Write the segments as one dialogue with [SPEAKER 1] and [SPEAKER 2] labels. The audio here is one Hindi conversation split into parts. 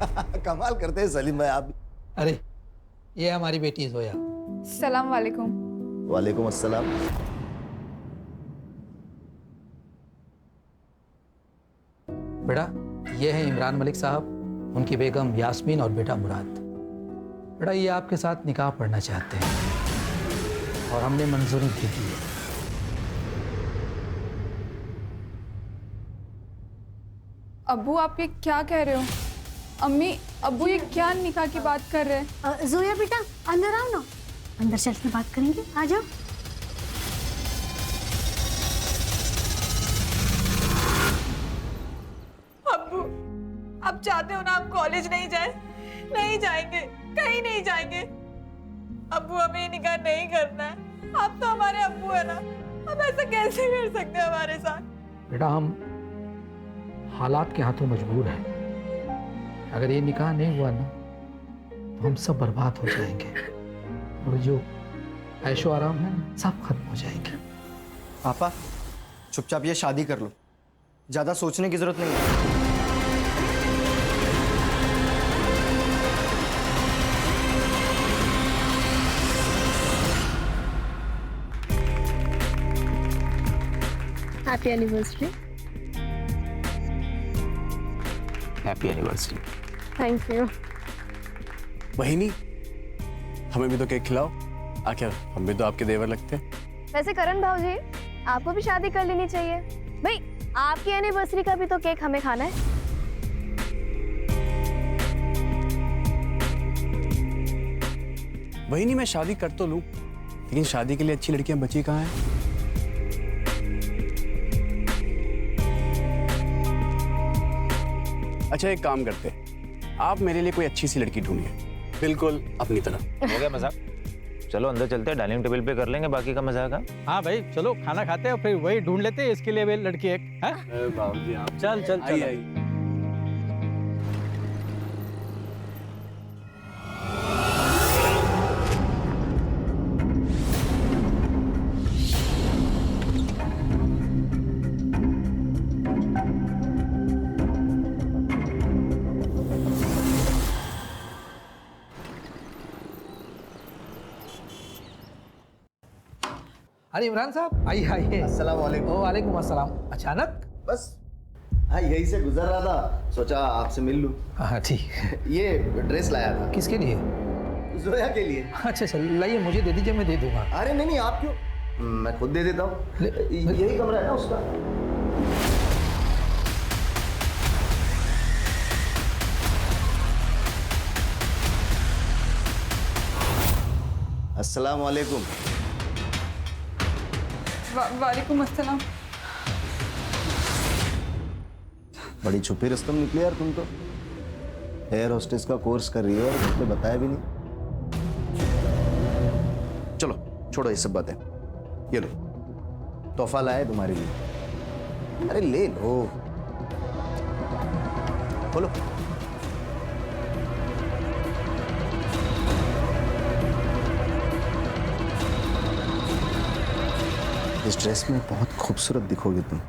[SPEAKER 1] कमाल करते हैं सलीम भाई आप।
[SPEAKER 2] अरे ये हमारी बेटी जोया।
[SPEAKER 3] सलाम वालेकुम।
[SPEAKER 1] वालेकुम अस्सलाम।
[SPEAKER 2] बेटा ये है इमरान मलिक साहब, उनकी बेगम यास्मीन और बेटा मुराद। बेटा ये आपके साथ निकाह पढ़ना चाहते हैं और हमने मंजूरी दे दी है।
[SPEAKER 3] अब्बू आप ये क्या कह रहे हो? अम्मी अब्बू ये क्या निकाह की बात कर रहे हैं?
[SPEAKER 4] जोया बेटा अंदर आओ ना, अंदर चल के बात करेंगे, आ जाओ।
[SPEAKER 5] अब्बू आप चाहते हो ना हम कॉलेज नहीं जाए? नहीं जाएंगे, कहीं नहीं जाएंगे। अब्बू हमें ये निकाह नहीं करना है। आप तो हमारे अब्बू है ना, हम ऐसा कैसे कर सकते हैं हमारे साथ?
[SPEAKER 2] बेटा हम हालात के हाथों मजबूर हैं। अगर ये निकाह नहीं हुआ ना तो हम सब बर्बाद हो जाएंगे और जो ऐशो आराम है ना सब खत्म हो जाएंगे।
[SPEAKER 6] पापा चुपचाप ये शादी कर लो, ज्यादा सोचने की जरूरत नहीं है।
[SPEAKER 4] Happy anniversary.
[SPEAKER 7] Happy anniversary.
[SPEAKER 4] Thank you.
[SPEAKER 7] बहिनी हमें भी तो केक खिलाओ, आखिर हम भी तो आपके देवर लगते हैं।
[SPEAKER 8] वैसे करण भाऊजी आपको भी शादी कर लेनी चाहिए भाई, आपकी एनिवर्सरी का भी तो केक हमें खाना है।
[SPEAKER 7] बहिनी मैं शादी कर तो लूं, लेकिन शादी के लिए अच्छी लड़कियां बची कहाँ हैं? अच्छा एक काम करते हैं, आप मेरे लिए कोई अच्छी सी लड़की ढूंढिए, बिल्कुल अपनी तरह।
[SPEAKER 9] हो गया मजाक, चलो अंदर चलते हैं, डाइनिंग टेबल पे कर लेंगे बाकी का मजाक।
[SPEAKER 10] हाँ भाई चलो खाना खाते हैं और फिर वही ढूंढ लेते हैं इसके लिए भी लड़की एक है।
[SPEAKER 7] बाबूजी आप
[SPEAKER 10] चल चल चल।
[SPEAKER 7] आइए।
[SPEAKER 2] अरे इमरान साहब आइए आइए।
[SPEAKER 1] अस्सलाम वालेकुम।
[SPEAKER 2] वालेकुम अस्सलाम। अचानक?
[SPEAKER 1] बस हाँ यही से गुजर रहा था, सोचा आपसे मिल लूं।
[SPEAKER 2] हाँ ठीक।
[SPEAKER 1] ये ड्रेस लाया था।
[SPEAKER 2] किसके लिए?
[SPEAKER 1] जोया के लिए।
[SPEAKER 2] अच्छा अच्छा लाइए, मुझे दे दीजिए, मैं दे दूंगा।
[SPEAKER 1] अरे नहीं नहीं आप क्यों, मैं खुद दे देता हूँ। यही कमरा है ना उसका। अस्सलाम वालेकुम।
[SPEAKER 3] वालेकुम अस्सलाम।
[SPEAKER 1] बड़ी छुपी रस्तम निकली यार तुम तो। एयर होस्टेस का कोर्स कर रही है और मुझे बताया भी नहीं। चलो छोड़ो ये सब बातें, ये लो तोहफा लाया तुम्हारे लिए। अरे ले लो, खोलो। इस ड्रेस में बहुत खूबसूरत दिखोगे तुम।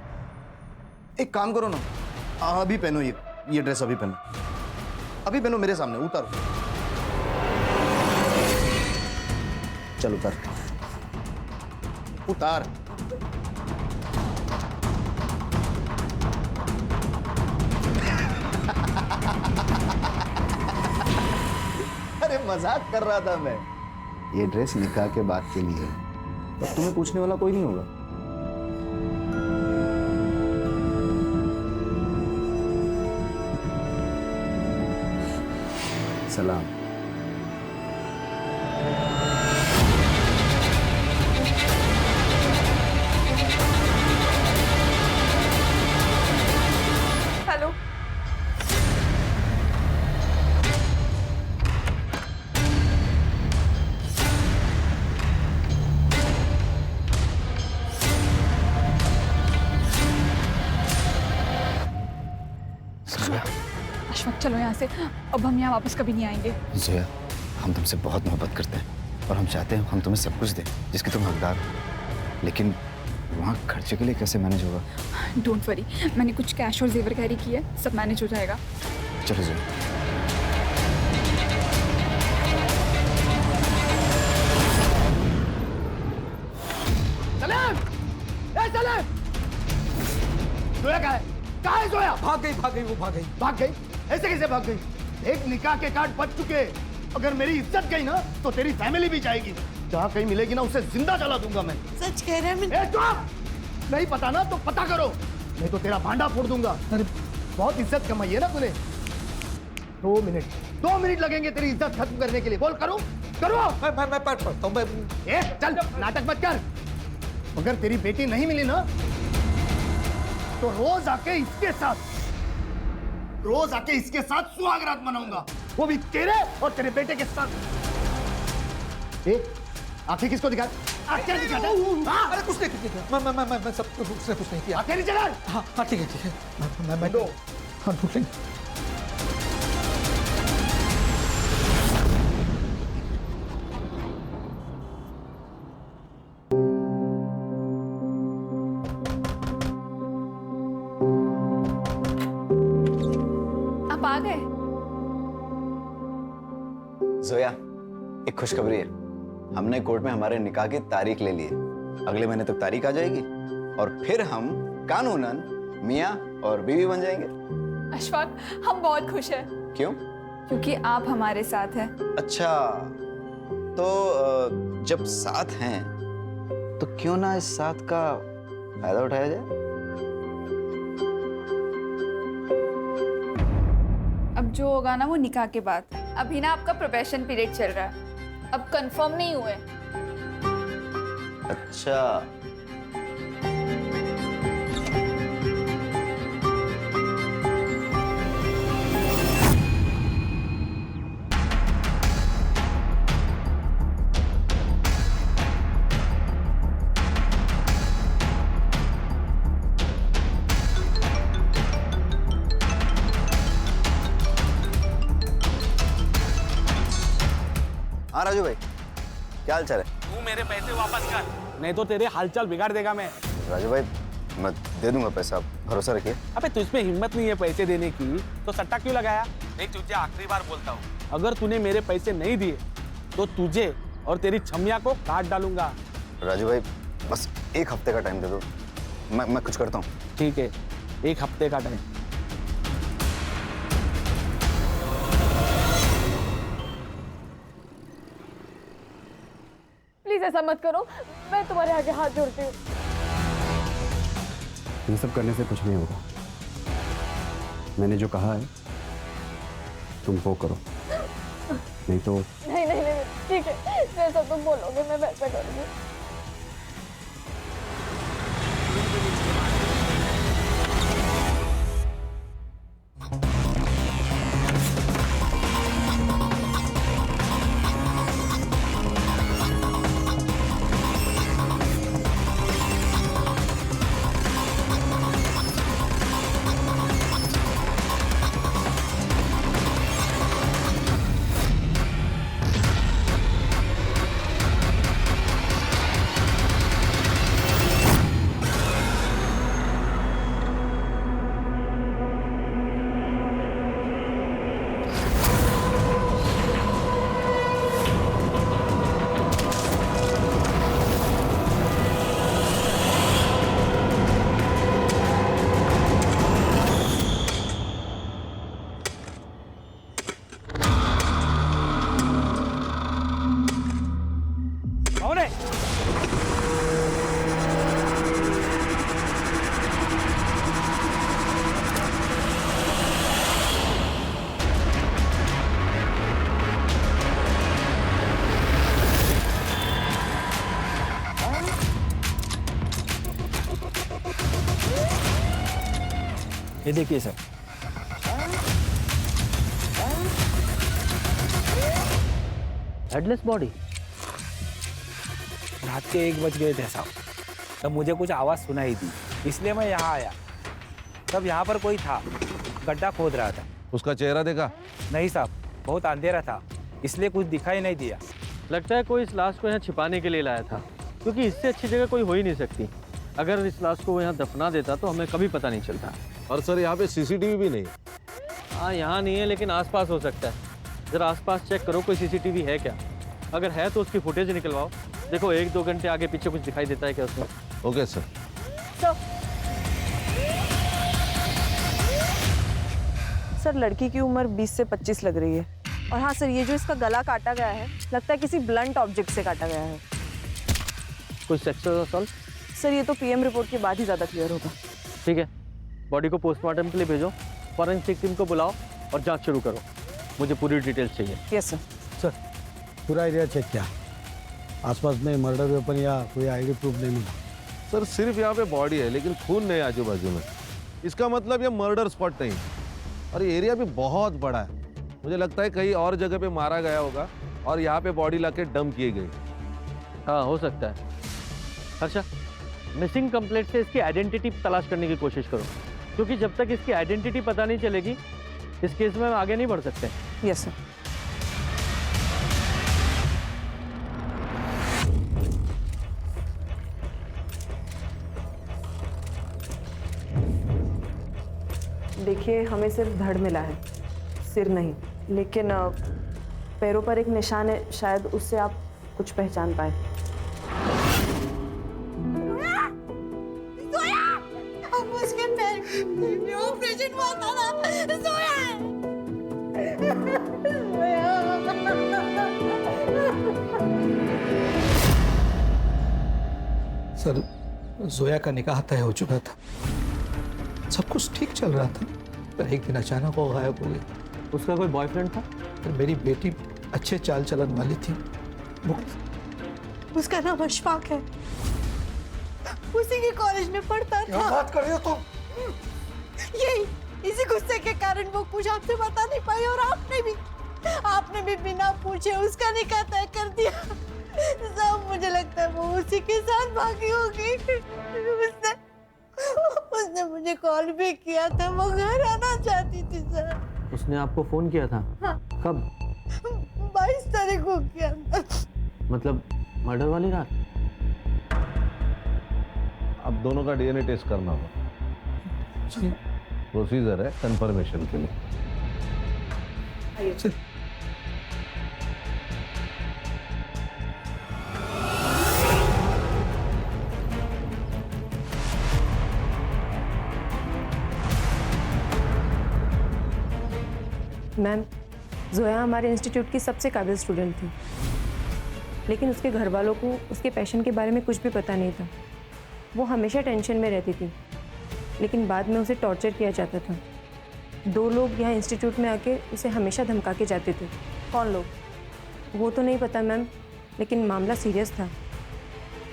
[SPEAKER 1] एक काम करो ना, अभी पहनो ये ड्रेस, अभी पहनो, अभी पहनो मेरे सामने, उतारो। चल उतार, उतार। अरे मजाक कर रहा था मैं। ये ड्रेस निकाह के बाद के लिए है, अब तुम्हें पूछने वाला कोई नहीं होगा। सलाम।
[SPEAKER 3] हेलो। अशफाक चलो यहाँ से, अब हम यहाँ वापस कभी नहीं आएंगे।
[SPEAKER 7] जोया हम तुमसे बहुत मोहब्बत करते हैं और हम चाहते हैं हम तुम्हें सब कुछ दें जिसके तुम हकदार हो, लेकिन वहाँ खर्चे के लिए कैसे मैनेज होगा?
[SPEAKER 3] डोंट वरी, मैंने कुछ कैश और जेवर कैरी किया है, सब मैनेज हो जाएगा।
[SPEAKER 7] चलो जोया।
[SPEAKER 2] भाग गई वो भाग गई।
[SPEAKER 1] भाग गई? ऐसे कैसे भाग गई? एक निकाह के कार्ड बच चुके। अगर मेरी इज्जत गई ना तो तेरी फैमिली भी जाएगी। जहाँ कहीं मिलेगी ना उसे जिंदा जला दूंगा मैं।
[SPEAKER 5] सच कह रहे हैं?
[SPEAKER 1] ए चुप! नहीं पता ना तो पता करो, नहीं तो तेरा भांडा फोड़ दूंगा। अरे बहुत इज्जत कमाई है ना तूने। 2 मिनट लगेंगे तेरी इज्जत खत्म करने के लिए। बोल करो करो।
[SPEAKER 2] मैं पढ़ता हूँ।
[SPEAKER 1] ए चल नाटक मत कर। अगर तेरी बेटी नहीं मिली ना तो रोज आके इसके साथ सुहागरात मनाऊंगा, वो भी तेरे और तेरे बेटे के साथ। ए आंखें किसको दिखा? आंखें दिखाता है? हाँ?
[SPEAKER 2] अरे कुछ नहीं किया। मैं सब उसने कुछ नहीं किया।
[SPEAKER 1] आंखें नहीं चला?
[SPEAKER 2] हाँ ठीक है। मैं
[SPEAKER 1] दो।
[SPEAKER 2] हाँ ढूंढ लेंगे।
[SPEAKER 3] आप आ गए?
[SPEAKER 7] जोया, एक खुशखबरी है। हमने कोर्ट में हमारे निकाह की तारीख ले ली है। अगले महीने तक तारीख आ जाएगी और फिर हम कानूनन मियाँ और बीवी बन जाएंगे।
[SPEAKER 3] अशफाक, हम बहुत खुश हैं।
[SPEAKER 7] क्यों?
[SPEAKER 3] क्योंकि आप हमारे साथ हैं।
[SPEAKER 7] अच्छा, तो जब साथ हैं तो क्यों ना इस साथ का फायदा उठाया जाए?
[SPEAKER 3] अब जो होगा ना वो निकाह के बाद। अभी ना आपका प्रोबेशन पीरियड चल रहा है, अब कंफर्म नहीं हुए।
[SPEAKER 7] अच्छा, हाँ राजू भाई, क्या हाल चाल है?
[SPEAKER 10] तू मेरे पैसे वापस कर, नहीं तो तेरे हालचाल बिगाड़ देगा मैं।
[SPEAKER 7] राजू भाई, मैं दे दूंगा पैसा, आप भरोसा रखिए।
[SPEAKER 10] अबे तुझमें हिम्मत नहीं है पैसे देने की तो सट्टा क्यों लगाया? नहीं, तुझे आखिरी बार बोलता हूँ, अगर तूने मेरे पैसे नहीं दिए तो तुझे और तेरी छमिया को काट डालूंगा।
[SPEAKER 7] राजू भाई, बस 1 हफ्ते का टाइम दे दो, मैं कुछ करता हूँ।
[SPEAKER 10] ठीक है, 1 हफ्ते का टाइम।
[SPEAKER 8] प्लीज ऐसा मत करो, मैं तुम्हारे आगे हाथ जोड़ती हूँ।
[SPEAKER 11] ये सब करने से कुछ नहीं होगा। मैंने जो कहा है तुम वो करो, नहीं तो।
[SPEAKER 8] नहीं नहीं नहीं, ठीक है, जैसा तुम बोलोगे मैं वैसा करूँगी।
[SPEAKER 10] ये देखिए सर, हेडलेस बॉडी। रात के 1 बज गए थे साहब, तब मुझे कुछ आवाज़ सुनाई दी, इसलिए मैं यहाँ आया। तब यहाँ पर कोई था, गड्ढा खोद रहा था।
[SPEAKER 12] उसका चेहरा देखा?
[SPEAKER 10] नहीं साहब, बहुत अंधेरा था, इसलिए कुछ दिखाई नहीं दिया।
[SPEAKER 13] लगता है कोई इस लाश को यहाँ छिपाने के लिए लाया था, क्योंकि इससे अच्छी जगह कोई हो ही नहीं सकती। अगर इस लाश को वो यहाँ दफना देता तो हमें कभी पता नहीं चलता।
[SPEAKER 12] और सर यहाँ पे सीसीटीवी भी नहीं?
[SPEAKER 13] हाँ, यहाँ नहीं है, लेकिन आसपास हो सकता है। ज़रा आसपास चेक करो, कोई सीसीटीवी है क्या। अगर है तो उसकी फुटेज निकलवाओ। देखो 1-2 घंटे आगे पीछे कुछ दिखाई देता है क्या उसमें।
[SPEAKER 12] Okay sir.
[SPEAKER 8] सर
[SPEAKER 5] सर लड़की की उम्र 20 से 25 लग रही है। और हाँ सर, ये जो इसका गला काटा गया है लगता है किसी ब्लंट ऑब्जेक्ट से काटा गया है।
[SPEAKER 13] कोई सेक्सुअल असॉल्ट?
[SPEAKER 5] सर ये तो पीएम रिपोर्ट के बाद ही ज़्यादा क्लियर होगा।
[SPEAKER 13] ठीक है, बॉडी को पोस्टमार्टम के लिए भेजो, फॉरेंसिक टीम को बुलाओ और जांच शुरू करो। मुझे पूरी डिटेल्स चाहिए।
[SPEAKER 5] Yes sir.
[SPEAKER 14] सर पूरा एरिया चेक किया, आसपास में मर्डर वेपन या कोई आईडी प्रूफ नहीं मिला।
[SPEAKER 12] सर सिर्फ यहाँ पे बॉडी है लेकिन खून नहीं आजू बाजू में, इसका मतलब ये मर्डर स्पॉट नहीं। और ये एरिया भी बहुत बड़ा है, मुझे लगता है कहीं और जगह पे मारा गया होगा और यहाँ पे बॉडी लाके डंप की गई।
[SPEAKER 13] हाँ हो सकता है। अच्छा, मिसिंग कंप्लेंट से इसकी आइडेंटिटी तलाश करने की कोशिश करो, क्योंकि जब तक इसकी आइडेंटिटी पता नहीं चलेगी इस केस में हम आगे नहीं बढ़ सकते।
[SPEAKER 5] Yes sir. देखिए, हमें सिर्फ धड़ मिला है, सिर नहीं। लेकिन पैरों पर एक निशान है, शायद उससे आप कुछ पहचान पाए।
[SPEAKER 15] उसके पैर में ऑपरेशन हुआ था ना, जोया है।
[SPEAKER 2] सर जोया का निकाह तय हो चुका था, सब कुछ ठीक चल रहा था, पर एक दिन अचानक वो गायब हो गई।
[SPEAKER 13] उसका कोई बॉयफ्रेंड था?
[SPEAKER 2] पर मेरी बेटी अच्छे चाल चलन वाली थी,
[SPEAKER 15] उसका नाम अशफाक है, उसी के कॉलेज में पढ़ता था।
[SPEAKER 2] क्या बात कर रही हो तुम?
[SPEAKER 15] यही इसी गुस्से के कारण वो कुछ आपसे बता नहीं पाई और आपने भी बिना पूछे उसका निकाह तय कर दिया। सब मुझे लगता है वो उसी के साथ भागी होगी। उसने मुझे कॉल भी किया था, वो घर आना चाहती थी सर।
[SPEAKER 13] उसने आपको फोन किया था?
[SPEAKER 15] हाँ।
[SPEAKER 13] कब?
[SPEAKER 15] 22 तारीख को किया था।
[SPEAKER 13] मतलब मर्डर वाली रात?
[SPEAKER 12] अब दोनों का डीएनए टेस्ट करना होगा, प्रोसीजर है कंफर्मेशन के लिए।
[SPEAKER 5] मैम, जोया हमारे इंस्टीट्यूट की सबसे काबिल स्टूडेंट थी, लेकिन उसके घर वालों को उसके पैशन के बारे में कुछ भी पता नहीं था। वो हमेशा टेंशन में रहती थी, लेकिन बाद में उसे टॉर्चर किया जाता था। 2 लोग यहाँ इंस्टीट्यूट में आके उसे हमेशा धमका के जाते थे। कौन लोग? वो तो नहीं पता मैम, लेकिन मामला सीरियस था।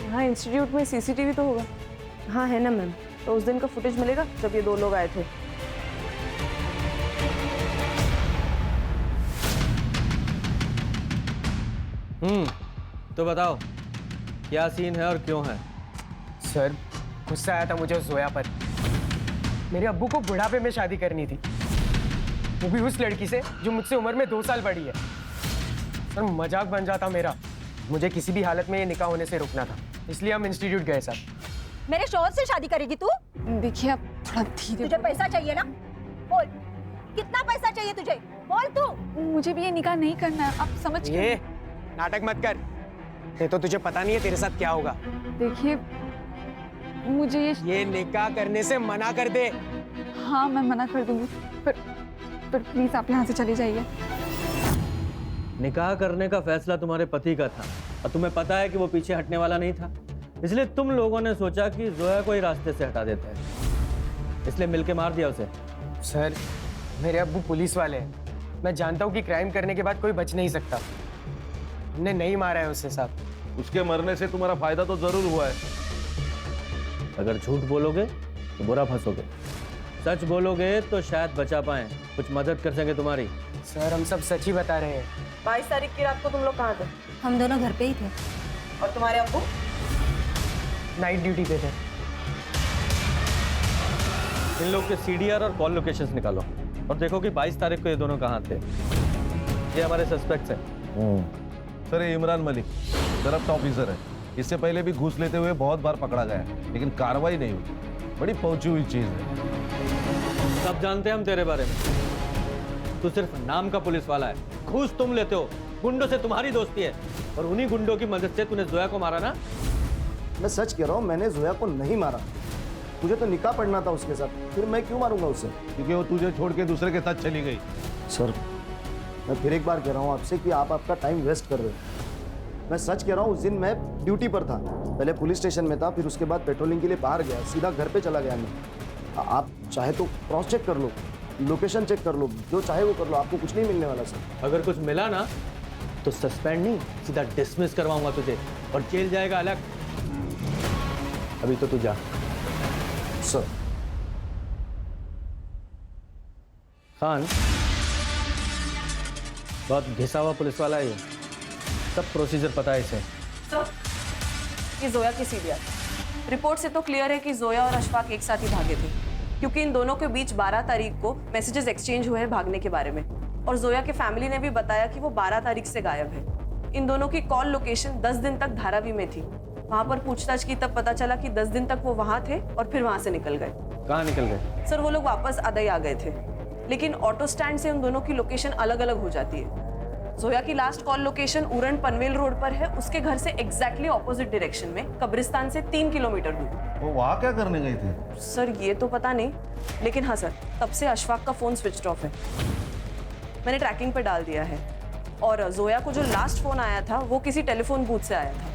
[SPEAKER 5] यहाँ इंस्टीट्यूट में सीसीटीवी तो होगा? हाँ है ना मैम। तो उस दिन का फुटेज मिलेगा जब ये 2 लोग आए थे।
[SPEAKER 13] तो बताओ क्या सीन है और क्यों है?
[SPEAKER 16] सर गुस्सा आया था मुझे उस जोया पर। मेरे अब्बू को बुढ़ापे में शादी करनी थी, वो भी उस लड़की से जो मुझसे उम्र में 2 साल बड़ी है। सर मजाक बन जाता मेरा, मुझे किसी भी हालत में ये निकाह होने से रोकना था, इसलिए हम इंस्टीट्यूट गए सर।
[SPEAKER 15] मेरे शौहर से शादी करेगी तू?
[SPEAKER 3] देखिए आप थोड़ा धीरे।
[SPEAKER 15] तुझे पैसा चाहिए ना? बोल, कितना पैसा चाहिए तुझे? बोल तू।
[SPEAKER 3] मुझे भी ये निकाह नहीं करना है, आप समझ
[SPEAKER 16] ये
[SPEAKER 3] गए?
[SPEAKER 16] नाटक मत कर, ये तो तुझे पता नहीं है तेरे साथ क्या होगा।
[SPEAKER 3] देखिए मुझे
[SPEAKER 16] ये निकाह करने से मना कर दे।
[SPEAKER 3] हाँ मैं मना कर दूंगी, पर प्लीज आप यहाँ से चले जाइए।
[SPEAKER 13] निकाह करने का फैसला तुम्हारे पति का था और तुम्हें पता है कि वो पीछे हटने वाला नहीं था, इसलिए तुम लोगों ने सोचा कि जोया को ही रास्ते से हटा देते हैं, इसलिए मिलके मार दिया उसे।
[SPEAKER 16] सर मेरे अब्बू पुलिस वाले हैं, मैं जानता हूँ कि क्राइम करने के बाद कोई बच नहीं सकता। हमने नहीं मारा है उसे साहब।
[SPEAKER 12] उसके मरने से तुम्हारा फायदा तो जरूर हुआ है।
[SPEAKER 13] अगर झूठ बोलोगे तो बुरा फंसोगे, सच बोलोगे तो शायद बचा पाए, कुछ मदद कर सके तुम्हारी।
[SPEAKER 16] सर हम सब सच ही बता रहे हैं।
[SPEAKER 5] 22 तारीख की रात को तुम लोग कहाँ थे?
[SPEAKER 4] हम दोनों घर पे ही थे।
[SPEAKER 5] और तुम्हारे अब्बू?
[SPEAKER 16] नाइट ड्यूटी पे थे।
[SPEAKER 13] इन लोग के सीडीआर और कॉल लोकेशंस निकालो और देखो कि 22 तारीख को ये दोनों कहाँ थे। ये हमारे सस्पेक्ट्स हैं।
[SPEAKER 12] सर ये इमरान मलिक करप्ट ऑफिसर है, इससे पहले भी घूस लेते हुए बहुत बार पकड़ा गया है, लेकिन कार्रवाई नहीं हुई। बड़ी पहुंची हुई चीज है।
[SPEAKER 13] सब जानते हैं हम तेरे बारे में, तू सिर्फ नाम का पुलिस वाला है, घूस तुम लेते हो, गुंडों से तुम्हारी दोस्ती है और उन्हीं गुंडों की मदद से तूने जोया को मारा ना।
[SPEAKER 1] मैं सच कह रहा हूँ, मैंने जोया को नहीं मारा। मुझे तो निकाह पढ़ना था उसके साथ, फिर मैं क्यों मारूंगा उसे?
[SPEAKER 12] क्योंकि वो तुझे छोड़ के दूसरे के साथ चली गई।
[SPEAKER 1] सर, मैं फिर एक बार कह रहा हूँ आपसे कि आप आपका टाइम वेस्ट कर रहे हो। मैं सच कह रहा हूँ, उस दिन मैं ड्यूटी पर था, पहले पुलिस स्टेशन में था, फिर उसके बाद पेट्रोलिंग के लिए बाहर गया, सीधा घर पे चला गया मैं। आप चाहे तो क्रॉस चेक कर लो, लोकेशन चेक कर लो, जो चाहे वो कर लो, आपको कुछ नहीं मिलने वाला सर।
[SPEAKER 13] अगर कुछ मिला ना तो सस्पेंड नहीं, सीधा डिसमिस करवाऊंगा तुझे और जेल जाएगा अलग। अभी तो तू जा।
[SPEAKER 1] सर।
[SPEAKER 13] खान बहुत घिसा हुआ पुलिस वाला है ये, सब प्रोसीजर पता है इसे।
[SPEAKER 5] सर, ये जोया की सीरियल रिपोर्ट से तो क्लियर है कि जोया और अशफाक एक साथ ही भागे थे, क्योंकि इन दोनों के बीच 12 तारीख को मैसेजेस एक्सचेंज हुए हैं भागने के बारे में, और जोया के फैमिली ने भी बताया कि वो 12 तारीख से गायब है। इन दोनों की कॉल लोकेशन 10 दिन तक धारावी में थी। वहां पर पूछताछ की तब पता चला कि 10 दिन तक वो वहां थे और फिर वहां से निकल गए।
[SPEAKER 13] कहाँ निकल गए?
[SPEAKER 5] सर, वो लोग वापस अदई आ गए थे, लेकिन ऑटो स्टैंड से उन दोनों की लोकेशन अलग अलग हो जाती है। जोया की last call location Uran Panvel road पर है, उसके घर से एग्जैक्टली ऑपोजिट डायरेक्शन में, कब्रिस्तान से 3 किलोमीटर दूर।
[SPEAKER 12] वो वहाँ क्या करने गई थी?
[SPEAKER 5] सर, ये तो पता नहीं, लेकिन हाँ सर, तब से अशफाक का फोन स्विच ऑफ है। मैंने ट्रैकिंग पे डाल दिया है, और जोया को जो लास्ट फोन आया था वो किसी टेलीफोन बूथ से आया था,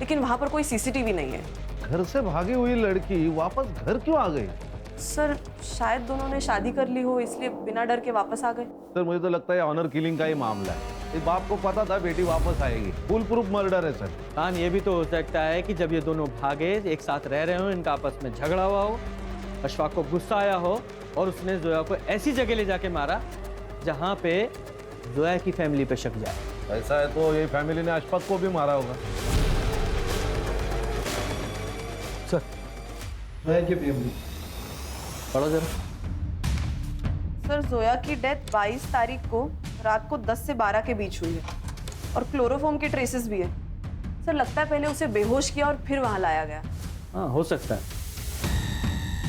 [SPEAKER 5] लेकिन वहां पर कोई सीसीटीवी नहीं है।
[SPEAKER 12] घर से भागी हुई लड़की वापस घर क्यों आ गई?
[SPEAKER 5] सर, शायद दोनों ने शादी कर ली हो, इसलिए बिना डर के वापस आ गए।
[SPEAKER 12] सर, मुझे तो लगता है ऑनर किलिंग का ही मामला है। इस बाप को पता था बेटी वापस आएगी, फुल प्रूफ मर्डर है सर।
[SPEAKER 13] खान, ये भी तो हो सकता है कि जब ये दोनों भागे, एक साथ रह रहे हो, इनका आपस में झगड़ा हुआ हो, अशफाक को गुस्सा आया हो और उसने जोया को ऐसी जगह ले जाके मारा जहां पे जोया की फैमिली पे शक जाए।
[SPEAKER 12] ऐसा है तो ये फैमिली ने अशफाक को भी मारा होगा।
[SPEAKER 13] सर, पढ़ो जरा।
[SPEAKER 5] सर, जोया की डेथ 22 तारीख को रात को 10 से 12 के बीच हुई है, और क्लोरोफॉर्म के ट्रेसेस भी है। सर, लगता है पहले उसे बेहोश किया और फिर वहां लाया गया।
[SPEAKER 13] हाँ, हो सकता है।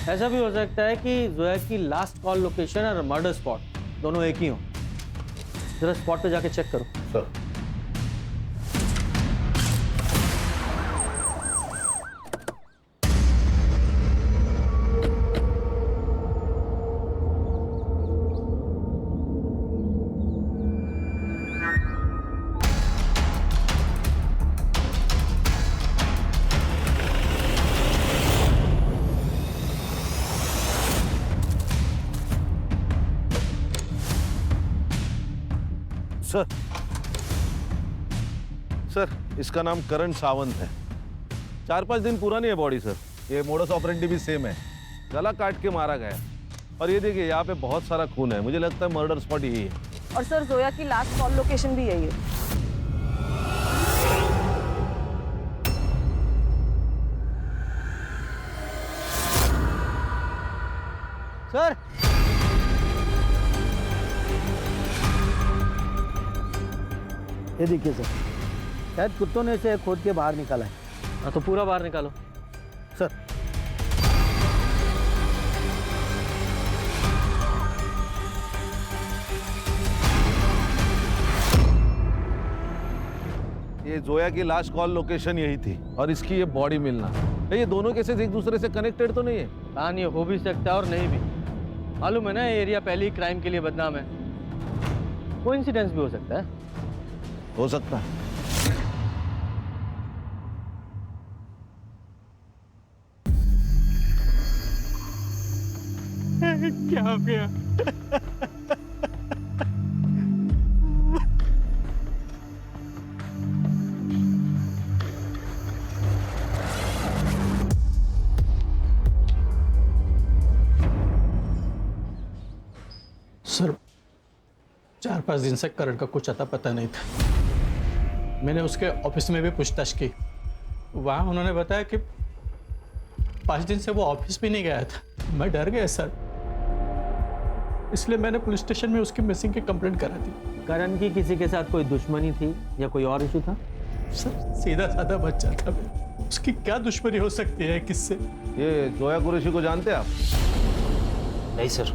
[SPEAKER 13] ऐसा भी हो सकता है कि जोया की लास्ट कॉल लोकेशन और मर्डर स्पॉट दोनों एक ही हो। जरा स्पॉट पे जाके चेक करो।
[SPEAKER 12] सर। सर, सर, इसका नाम करण सावंत है। 4-5 दिन पुरानी है बॉडी सर। ये मोडस ऑपरेंडी भी सेम है, गला काट के मारा गया। और ये देखिए, यहाँ पे बहुत सारा खून है, मुझे लगता है मर्डर स्पॉट यही है।
[SPEAKER 5] और सर, जोया की लास्ट कॉल लोकेशन भी यही है।
[SPEAKER 13] सर,
[SPEAKER 14] ये देखिए सर, शायद कुत्तों ने इसे खोद के बाहर निकाला है।
[SPEAKER 13] हाँ, तो पूरा बाहर निकालो।
[SPEAKER 14] सर,
[SPEAKER 12] ये जोया की लास्ट कॉल लोकेशन यही थी, और इसकी ये बॉडी मिलना, ये दोनों केसेस एक दूसरे से कनेक्टेड तो नहीं है?
[SPEAKER 13] हाँ, ये हो भी सकता है और नहीं भी। मालूम है ना, ये एरिया पहले ही क्राइम के लिए बदनाम है। कोइंसिडेंस भी हो सकता है।
[SPEAKER 12] हो सकता है।
[SPEAKER 13] क्या हो गया?
[SPEAKER 17] सर, 4-5 दिन से करण का कुछ अता पता नहीं था। मैंने उसके ऑफिस में भी पूछताछ की, वहाँ उन्होंने बताया कि 5 दिन से वो ऑफिस भी नहीं गया था। मैं डर गया सर, इसलिए मैंने पुलिस स्टेशन में उसकी मिसिंग की कंप्लेंट करा दी।
[SPEAKER 13] करण की किसी के साथ कोई दुश्मनी थी या कोई और इशू था?
[SPEAKER 17] सर, सीधा साधा बच्चा था मैं, उसकी क्या दुश्मनी हो सकती है किससे?
[SPEAKER 12] ये जोया कुरैशी को जानते हैं आप?
[SPEAKER 9] नहीं सर।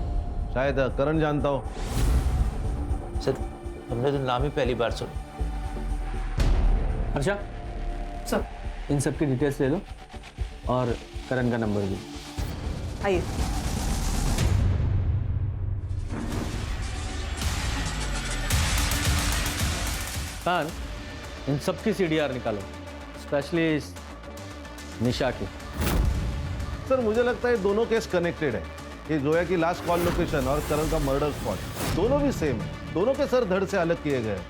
[SPEAKER 12] शायद करण जानता हो।
[SPEAKER 9] सर, हमने तो नाम ही पहली बार सुना।
[SPEAKER 13] अच्छा सर, इन सब की डिटेल्स ले लो और करण का नंबर भी।
[SPEAKER 5] आइए।
[SPEAKER 13] खान, इन सबकी सीडीआर निकालो, स्पेशली निशा की।
[SPEAKER 12] सर मुझे लगता है दोनों केस कनेक्टेड है। ये जोया की लास्ट कॉल लोकेशन और करण का मर्डर स्पॉट दोनों भी सेम है। दोनों के सर धड़ से अलग किए गए।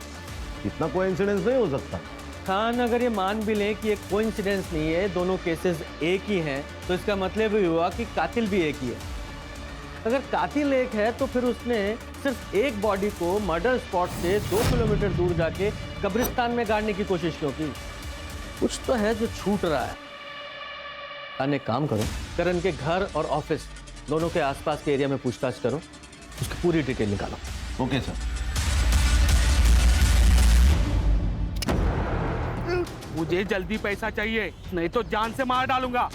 [SPEAKER 12] इतना कोइंसिडेंस नहीं हो सकता।
[SPEAKER 13] खान, अगर ये मान भी लें कि ये कोइंसिडेंस नहीं है, दोनों केसेस एक ही हैं, तो इसका मतलब ये हुआ कि कातिल भी एक ही है। अगर कातिल एक है तो फिर उसने सिर्फ एक बॉडी को मर्डर स्पॉट से 2 किलोमीटर दूर जाके कब्रिस्तान में गाड़ने की कोशिश क्यों की? कुछ तो है जो छूट रहा है। खान, एक काम करो, करण के घर और ऑफिस दोनों के आसपास के एरिया में पूछताछ करो, उसकी पूरी डिटेल निकालो।
[SPEAKER 12] Okay sir.
[SPEAKER 10] मुझे जल्दी पैसा चाहिए, नहीं तो जान से मार डालूंगा।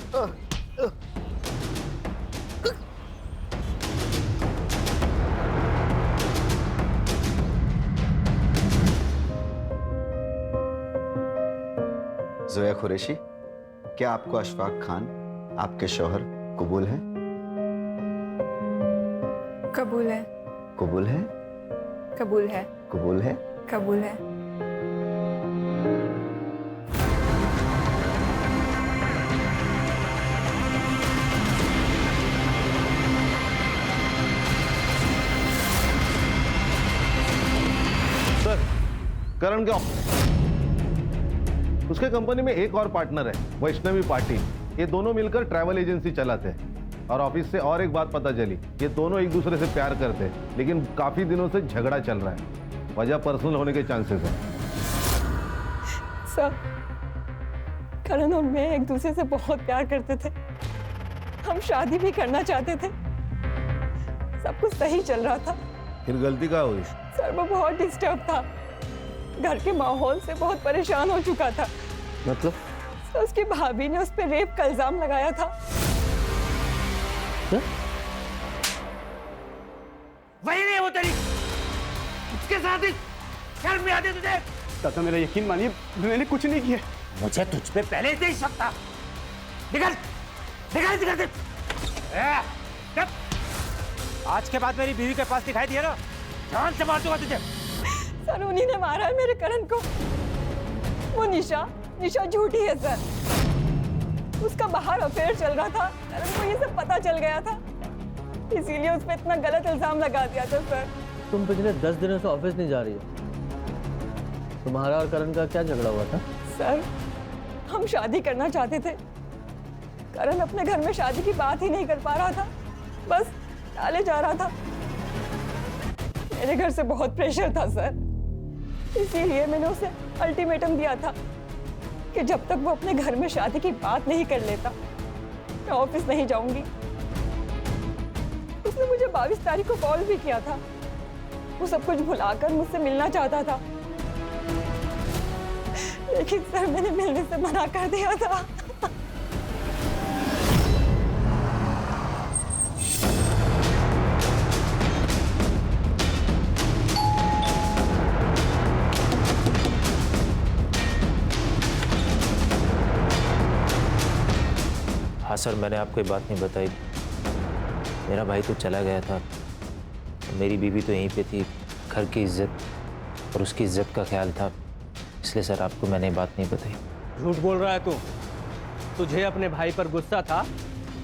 [SPEAKER 7] जोया कुरैशी, क्या आपको अशफाक खान आपके शौहर कबूल है?
[SPEAKER 3] कबूल है।
[SPEAKER 7] कबूल है?
[SPEAKER 3] कबूल है।
[SPEAKER 7] कबूल है?
[SPEAKER 3] कबूल है।
[SPEAKER 12] सर, करण के उसके कंपनी में एक और पार्टनर है, वैष्णवी पाटिल। ये दोनों मिलकर ट्रैवल एजेंसी चलाते हैं। और ऑफिस से और एक बात पता चली, ये दोनों एक दूसरे से प्यार करते हैं, लेकिन काफी दिनों से झगड़ा चल रहा है। वजह पर्सनल होने के चांसेस है।
[SPEAKER 5] सर, करण और मैं एक दूसरे से बहुत प्यार करते थे। हम शादी भी करना चाहते थे। सब कुछ सही चल रहा था।
[SPEAKER 12] फिर गलती क्या हुई?
[SPEAKER 5] सर, वो बहुत डिस्टर्ब था। घर के माहौल से बहुत परेशान हो चुका था।
[SPEAKER 13] मतलब?
[SPEAKER 5] सर, उसकी भाभी ने उस पर रेप का इल्जाम लगाया था।
[SPEAKER 10] वही नहीं वो तेरी, उसके साथ ही शर्म भी आती तुझे?
[SPEAKER 11] चाचा मेरा यकीन मानिए, मैंने कुछ नहीं किया।
[SPEAKER 10] मुझे तुझ पे पहले से ही शक था। निकल निकल निकल दे। आज के बाद मेरी बीवी के पास दिखाई दिया ना, जान से मार दूंगा तुझे।
[SPEAKER 5] सर, उन्हीं ने मारा है मेरे करण को। वो निशा झूठी है सर। उसका बाहर अफेयर चल रहा था, करण को ये सब पता चल गया था, इसीलिए उस पर इतना गलत इल्जाम लगा दिया था सर।
[SPEAKER 13] तुम पिछले 10 दिनों से ऑफिस नहीं जा रही हो। तुम्हारा और करण का क्या झगड़ा हुआ था?
[SPEAKER 5] सर, हम शादी करना चाहते थे। करण अपने घर में शादी की बात ही नहीं कर पा रहा था, बस टाले जा रहा था। मेरे घर से बहुत प्रेशर था सर, इसीलिए मैंने उसे अल्टीमेटम दिया था कि जब तक वो अपने घर में शादी की बात नहीं कर लेता, मैं ऑफिस नहीं जाऊंगी। उसने मुझे 22 तारीख को कॉल भी किया था। वो सब कुछ भुलाकर मुझसे मिलना चाहता था, लेकिन सर मैंने मिलने से मना कर दिया था।
[SPEAKER 9] हाँ सर, मैंने आपको ये बात नहीं बताई। मेरा भाई तो चला गया था, मेरी बीवी तो यहीं पे थी। घर की इज्जत और उसकी इज्जत का ख्याल था, इसलिए सर आपको मैंने बात नहीं बताई।
[SPEAKER 13] झूठ बोल रहा है तू। तुझे अपने भाई पर गुस्सा था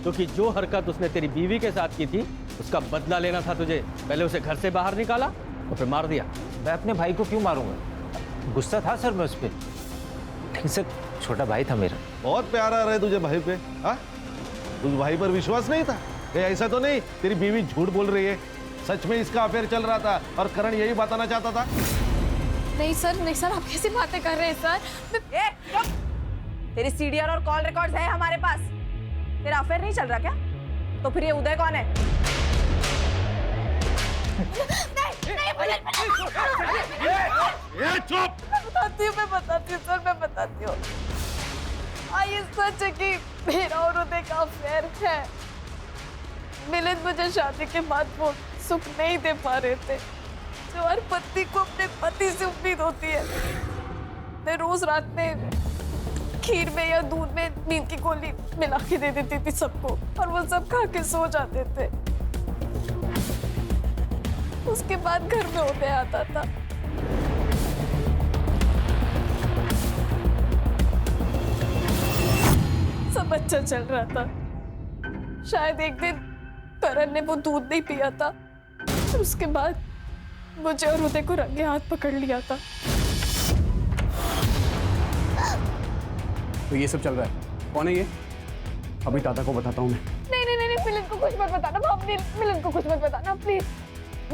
[SPEAKER 13] क्योंकि जो हरकत उसने तेरी बीवी के साथ की थी उसका बदला लेना था तुझे। पहले उसे घर से बाहर निकाला और फिर मार दिया।
[SPEAKER 9] मैं अपने भाई को क्यों मारूंगा? गुस्सा था सर मैं उस पर, लेकिन सर छोटा भाई था मेरा।
[SPEAKER 12] बहुत प्यार आ रहा है तुझे भाई पे। हाँ, उस भाई पर विश्वास नहीं था? ऐसा तो नहीं तेरी बीवी झूठ बोल रही है? सच में इसका अफेयर चल रहा था और करण यही बताना चाहता था?
[SPEAKER 3] नहीं सर, आप कैसी बातें कर रहे हैं सर?
[SPEAKER 5] तेरी सीडीआर और कॉल रिकॉर्ड्स है हमारे पास। तेरा अफेयर नहीं चल रहा क्या? तो फिर ये उदय कौन है?
[SPEAKER 10] चुप!
[SPEAKER 5] मैं बताती हूँ सर, मैं बताती हूँ। ये सच है कि मेरा और उदय का अफेयर है। मिलिंद मुझे शादी के बाद वो सुख नहीं दे पा रहे थे जो हर पत्नी को अपने पति से उम्मीद होती है। मैं रोज रात में खीर में या दूध में नींद की गोली मिला के दे देती थी सबको और वो सब खा के सो जाते थे। उसके बाद घर में होते आता था। सब अच्छा चल रहा था। शायद एक दिन करण ने वो दूध नहीं पिया था और उसके बाद मुझे और उदय को रंगे हाथ पकड़ लिया था।
[SPEAKER 11] तो ये सब चल रहा है, कौन है ये? अभी दादा को बताता हूँ मैं।
[SPEAKER 5] नहीं, मिलन को कुछ मत बताना भाव, मिलन को कुछ मत बताना प्लीज।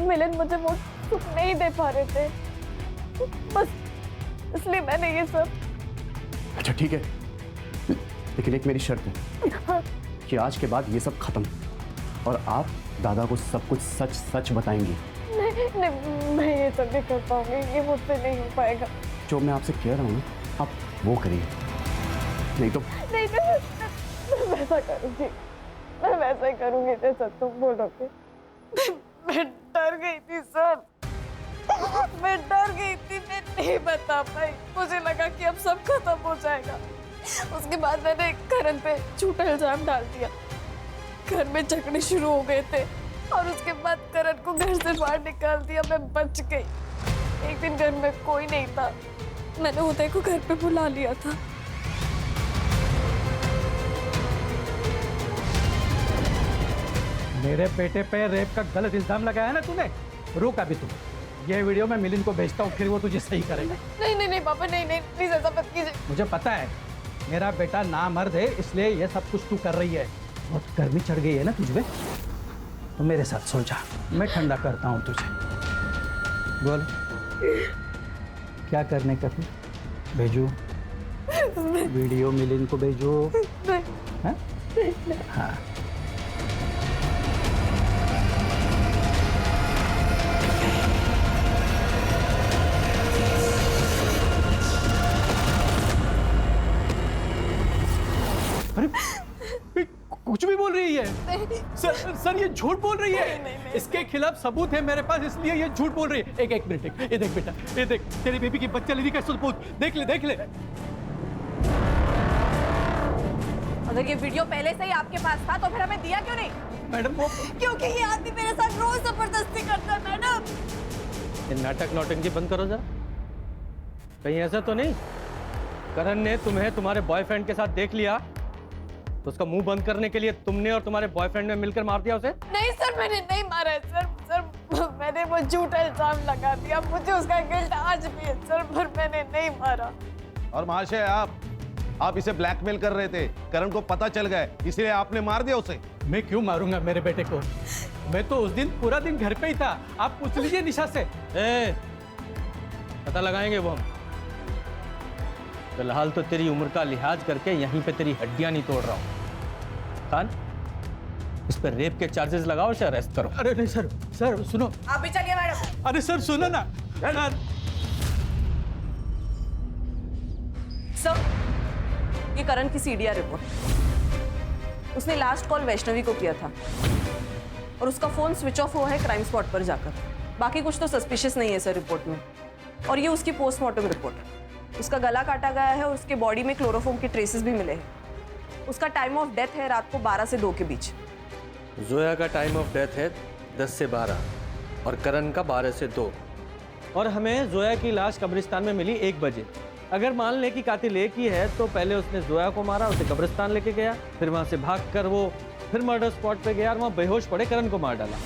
[SPEAKER 5] मिलन मुझे वो सुख नहीं दे पा रहे थे, बस इसलिए मैंने ये सब।
[SPEAKER 11] अच्छा ठीक है, लेकिन एक मेरी शर्त है कि आज के बाद ये सब खत्म और आप दादा को सब कुछ सच सच बताएंगी।
[SPEAKER 5] नहीं, मैं ये सब नहीं कर पाऊंगी, ये मुझसे नहीं हो पाएगा।
[SPEAKER 11] जो मैं आपसे कह रहा हूँ ना, आप वो करिए, नहीं तो
[SPEAKER 5] मैं वैसा करूंगी, मैं वैसा ही करूंगी जैसा तुम बोलोगे। मैं डर गई थी सर, मैं डर गई थी, मैं नहीं बता पाई। मुझे लगा कि अब सब खत्म हो जाएगा। उसके बाद मैंने करण पे झूठा इल्जाम डाल दिया। घर में झगड़े शुरू हो गए थे और उसके बाद करण को घर से बाहर निकाल दिया। मैं बच गई। एक दिन घर में कोई नहीं था, मैंने उदय को घर पे बुला लिया था।
[SPEAKER 17] मेरे बेटे पे रेप का गलत इल्जाम लगाया ना तूने, रुक अभी तू। ये वीडियो मैं मिलिंद को भेजता हूँ, फिर वो तुझे सही करेगा।
[SPEAKER 5] नहीं पापा, नहीं प्लीज ऐसा मत कीजिए।
[SPEAKER 17] मुझे पता है मेरा बेटा नामर्द है, इसलिए ये सब कुछ तू कर रही है। बहुत गर्मी चढ़ गई है ना तुझ में, तो मेरे साथ सो जा, मैं ठंडा करता हूँ तुझे। बोल क्या करने का फिर? भेजू वीडियो मिलिंद को भेजो? हाँ? हाँ। कुछ भी बोल रही है सर ये झूठ बोल रही है। नहीं। इसके खिलाफ सबूत है मेरे पास, इसलिए ये झूठ बोल रही है। एक मिनट, ये देख बेटा, ये देख तेरी बेबी की बच्चा लेने का सबूत, देख ले।
[SPEAKER 5] अगर ये वीडियो पहले से ही आपके पास था तो फिर हमें दिया क्यों नहीं?
[SPEAKER 17] मैडम वो
[SPEAKER 5] क्योंकि ये आदमी मेरे साथ रोज जबरदस्ती करता है मैडम।
[SPEAKER 13] ये नाटक नौटंकी बंद करो जरा। कहीं ऐसा तो नहीं करण ने तुम्हें तुम्हारे बॉयफ्रेंड के साथ देख लिया तो उसका मुंह बंद करने के लिए तुमने और तुम्हारे बॉयफ्रेंड ने मिलकर मार दिया उसे?
[SPEAKER 5] नहीं सर, मैंने नहीं मारा है सर, मैंने वो झूठा इल्जाम लगा दिया। मुझे उसका गिल्ट आज भी है सर, पर मैंने नहीं मारा।
[SPEAKER 12] और महाशय आप इसे ब्लैकमेल कर रहे थे, करण को पता चल गया, इसलिए आपने मार दिया उसे।
[SPEAKER 17] मैं क्यों मारूंगा मेरे बेटे को? मैं तो उस दिन पूरा दिन घर पे ही था, आप पूछ लीजिए निशा से।
[SPEAKER 13] पता लगाएंगे वो हम। फिलहाल तो तेरी उम्र का लिहाज करके यहीं पे तेरी हड्डियां नहीं तोड़ रहा हूं। खान, इस पर रेप के चार्जेस लगाओ या अरेस्ट करो।
[SPEAKER 17] अरे नहीं सर सुनो।
[SPEAKER 5] आप भी चलिए मैडम।
[SPEAKER 17] अरे सर सुनो ना।
[SPEAKER 18] सर, ये करण की सीडीआर रिपोर्ट। उसने लास्ट कॉल वैष्णवी को किया था और उसका फोन स्विच ऑफ हुआ है क्राइम स्पॉट पर जाकर। बाकी कुछ तो सस्पिशियस नहीं है सर रिपोर्ट में। और ये उसकी पोस्टमार्टम रिपोर्ट। उसका गला काटा गया है और उसके बॉडी में क्लोरोफॉर्म के ट्रेसेस भी मिले हैं। उसका टाइम ऑफ डेथ है रात को 12 से 2 के बीच।
[SPEAKER 13] जोया का टाइम ऑफ डेथ है 10 से 12 और करण का 12 से 2। और हमें जोया की लाश कब्रिस्तान में मिली 1 बजे। अगर मान लें कि कातिल एक ही है तो पहले उसने जोया को मारा, उसे कब्रिस्तान लेके गया, फिर वहां से भागकर वो फिर मर्डर स्पॉट पे गया और वहां बेहोश पड़े करण को मार डाला।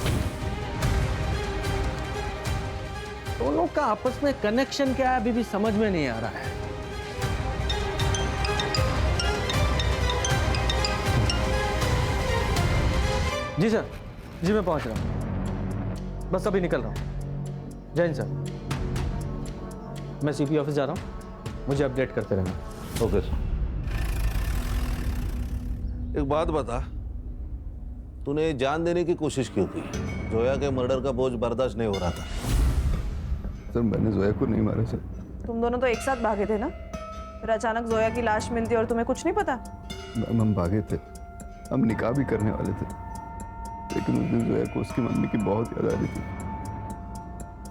[SPEAKER 13] दोनों का आपस में कनेक्शन क्या है अभी भी समझ में नहीं आ रहा है। जी सर, जी मैं पहुंच रहा हूं, बस अभी निकल रहा हूं। जय हिंद सर। मैं सीपी ऑफिस जा रहा हूं, मुझे अपडेट करते रहना।
[SPEAKER 12] Okay sir. एक बात बता, तूने जान देने की कोशिश क्यों की? जोया के मर्डर का बोझ बर्दाश्त नहीं हो रहा था।
[SPEAKER 11] सर मैंने जोया को नहीं मारा सर।
[SPEAKER 18] तुम दोनों तो एक साथ भागे थे ना, फिर अचानक जोया की लाश मिलती और तुम्हें कुछ नहीं पता?
[SPEAKER 11] हम भागे थे, हम निकाह भी करने वाले थे, लेकिन उस दिन जोया को उसकी मम्मी की बहुत याद आ रही थी।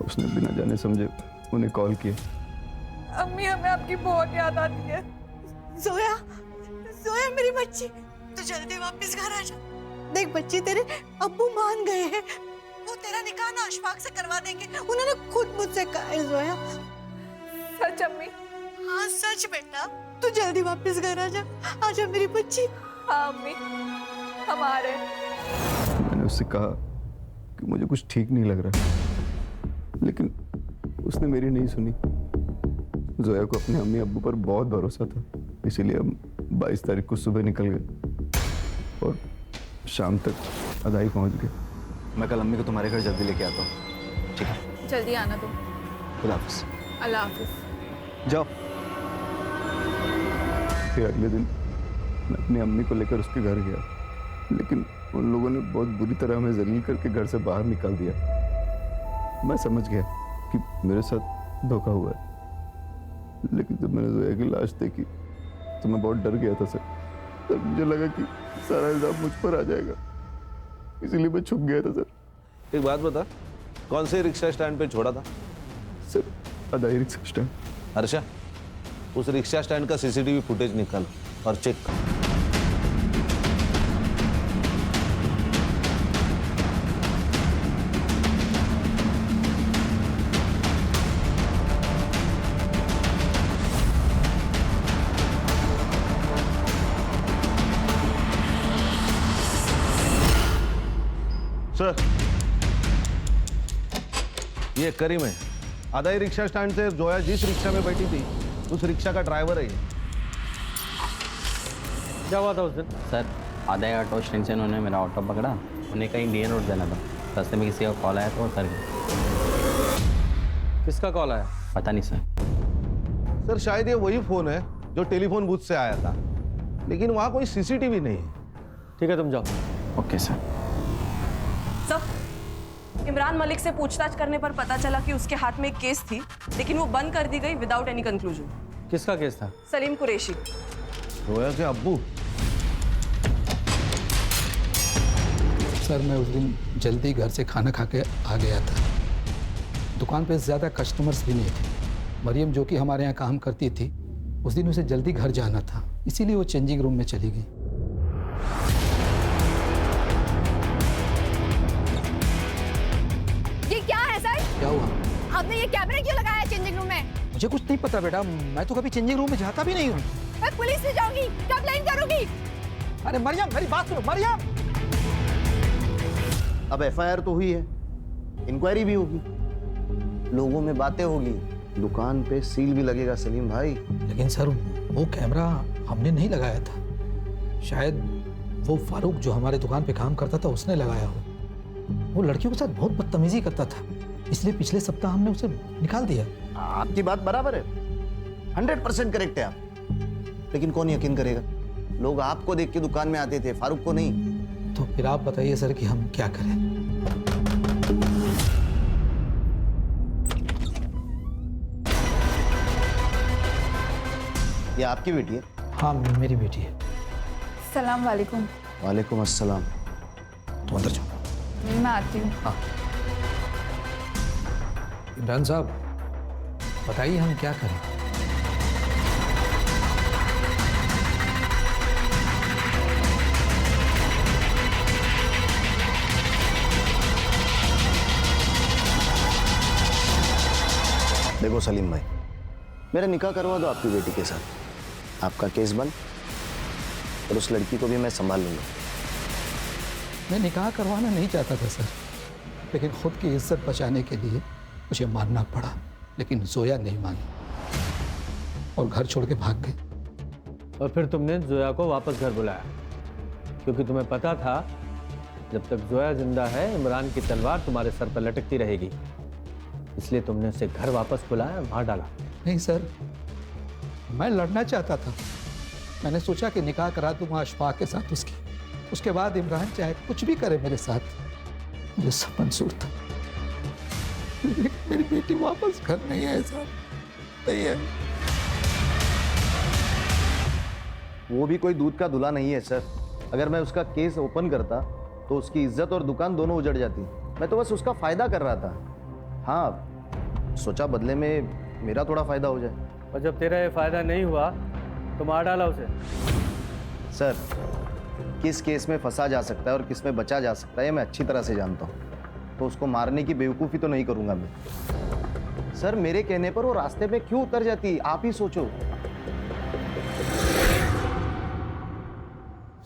[SPEAKER 11] उसने बिना जाने समझे उन्हें कॉल किया।
[SPEAKER 5] अम्मी, हमें आपकी बहुत याद आती है।
[SPEAKER 15] जोया, जोया मेरी बच्ची, तू जल्दी वापस घर आ जा। देख बच्ची, तेरे अब्बू मान गए हैं, वो तेरा निकाह ना अशफाक से करवा देंगे, उन्होंने खुद मुझसे कहा है। जोया
[SPEAKER 5] सच अम्मी?
[SPEAKER 15] हाँ सच बेटा, तू जल्दी वापस घर आ जा, आजा मेरी बच्ची।
[SPEAKER 5] हाँ अम्मी, हम आ रहे हैं।
[SPEAKER 11] मैंने उससे कहा कि मुझे कुछ ठीक नहीं लग रहा, लेकिन उसने मेरी नहीं सुनी। जोया को अपने अम्मी अब्बू पर बहुत भरोसा था, इसीलिए हम 22 तारीख को सुबह निकल गए और शाम तक अदाई पहुंच गए।
[SPEAKER 7] मैं कल अम्मी को तुम्हारे घर जल्दी लेके आता हूँ, ठीक है?
[SPEAKER 3] जल्दी आना तुम।
[SPEAKER 7] खुदा हाफिज।
[SPEAKER 3] अल्लाह हाफिज।
[SPEAKER 7] जाओ।
[SPEAKER 11] फिर अगले दिन मैं अपनी अम्मी को लेकर उसके घर गया, लेकिन उन लोगों ने बहुत बुरी तरह हमें जलील करके घर से बाहर निकाल दिया। मैं समझ गया कि मेरे साथ धोखा हुआ है, लेकिन जब मैंने जोया की लाश देखी तो मैं बहुत डर गया था सर। तब मुझे लगा कि सारा इल्जाम मुझ पर आ जाएगा, इसीलिए मैं छुप गया था सर।
[SPEAKER 12] एक बात बता, कौन से रिक्शा स्टैंड पे छोड़ा था?
[SPEAKER 11] सर अदाई रिक्शा स्टैंड।
[SPEAKER 12] हर्षा, उस रिक्शा स्टैंड का सीसीटीवी फुटेज निकाल और चेक कर। सर, ये करीम है, अदाई रिक्शा स्टैंड से जोया जिस रिक्शा में बैठी थी उस रिक्शा का ड्राइवर है ये।
[SPEAKER 13] क्या हुआ था उस दिन?
[SPEAKER 19] सर आदाई ऑटो स्टैंड से उन्होंने मेरा ऑटो पकड़ा, उन्हें कहीं डीएन रोड जाना था, रास्ते में किसी का कॉल आया तो उतर गए।
[SPEAKER 13] किसका कॉल आया?
[SPEAKER 19] पता नहीं सर।
[SPEAKER 12] सर शायद ये वही फोन है जो टेलीफोन बूथ से आया था, लेकिन वहां कोई सीसीटीवी नहीं है।
[SPEAKER 13] ठीक है तुम जाओ।
[SPEAKER 19] Okay sir.
[SPEAKER 18] इमरान मलिक से पूछताछ करने पर पता चला कि उसके हाथ में एक केस थी, लेकिन वो बंद कर दी गई विदाउट एनी कंक्लूजन।
[SPEAKER 13] किसका केस था?
[SPEAKER 18] सलीम कुरैशी।
[SPEAKER 12] जोया के अब्बू?
[SPEAKER 2] सर मैं उस दिन जल्दी घर से खाना खा के आ गया था, दुकान पे ज़्यादा कस्टमर्स भी नहीं थे। मरियम जो कि हमारे यहाँ काम करती थी, उस दिन उसे जल्दी घर जाना था, इसीलिए वो चेंजिंग रूम में चली गई।
[SPEAKER 8] ये क्या है सर?
[SPEAKER 2] क्या हुआ?
[SPEAKER 8] आपने ये कैमरा क्यों लगाया चेंजिंग रूम में?
[SPEAKER 2] मुझे कुछ नहीं पता बेटा, मैं तो कभी चेंजिंग रूम में जाता भी नहीं हूँ।
[SPEAKER 8] मैं पुलिस से जाऊंगी, कंप्लेंट करूंगी।
[SPEAKER 2] अरे मरियम मेरी बात सुनो। मरियम,
[SPEAKER 1] अब एफआईआर तो हुई है, इंक्वायरी भी होगी, लोगों में बातें होगी, दुकान पे सील भी लगेगा सलीम भाई।
[SPEAKER 2] लेकिन सर वो कैमरा हमने नहीं लगाया था, शायद वो फारूक जो हमारे दुकान पे काम करता था उसने लगाया हो। वो लड़कियों के साथ बहुत बदतमीजी करता था, इसलिए पिछले सप्ताह हमने उसे निकाल दिया।
[SPEAKER 1] आपकी बात बराबर है, 100% करेक्ट है आप, लेकिन कौन यकीन करेगा? लोग आपको देख के दुकान में आते थे, फारूक को नहीं।
[SPEAKER 2] तो फिर आप बताइए सर कि हम क्या करें?
[SPEAKER 1] ये आपकी बेटी है?
[SPEAKER 2] हाँ मेरी बेटी है।
[SPEAKER 3] सलाम वालेकुम।
[SPEAKER 1] वालेकुम अस्सलाम।
[SPEAKER 2] तुम अंदर जाओ।
[SPEAKER 3] मैं आती हूँ।
[SPEAKER 2] हाँ इमरान साहब बताइए हम क्या करें?
[SPEAKER 1] देखो सलीम भाई, मेरा निकाह करवा दो आपकी बेटी के साथ, आपका केस बंद, और उस लड़की को भी मैं संभाल लूंगा।
[SPEAKER 2] मैं निकाह करवाना नहीं चाहता था सर, लेकिन खुद की इज्जत बचाने के लिए मुझे मानना पड़ा, लेकिन जोया नहीं मानी और घर छोड़ के भाग गई।
[SPEAKER 13] और फिर तुमने जोया को वापस घर बुलाया, क्योंकि तुम्हें पता था जब तक जोया जिंदा है इमरान की तलवार तुम्हारे सर पर लटकती रहेगी, इसलिए तुमने उसे घर वापस बुलाया, मार डाला।
[SPEAKER 2] नहीं सर, मैं लड़ना चाहता था। मैंने सोचा कि निकाह करा दूंगा अशफाक के साथ उसकी, उसके बाद इमरान चाहे कुछ भी करे मेरे साथ, मुझे सब मंजूर था। मेरी बेटी वापस घर नहीं है साहब, नहीं है।
[SPEAKER 1] वो भी कोई दूध का धुला नहीं है सर। अगर मैं उसका केस ओपन करता तो उसकी इज्जत और दुकान दोनों उजड़ जाती। मैं तो बस उसका फायदा कर रहा था। हाँ, सोचा बदले में मेरा थोड़ा फायदा हो जाए।
[SPEAKER 13] और जब तेरा ये फायदा नहीं हुआ तो मार डाला उसे।
[SPEAKER 1] सर, किस केस में फंसा जा सकता है और किस में बचा जा सकता है मैं अच्छी तरह से जानता हूँ, तो उसको मारने की बेवकूफ़ी तो नहीं करूँगा मैं। सर, मेरे कहने पर वो रास्ते में क्यों उतर जाती, आप ही सोचो।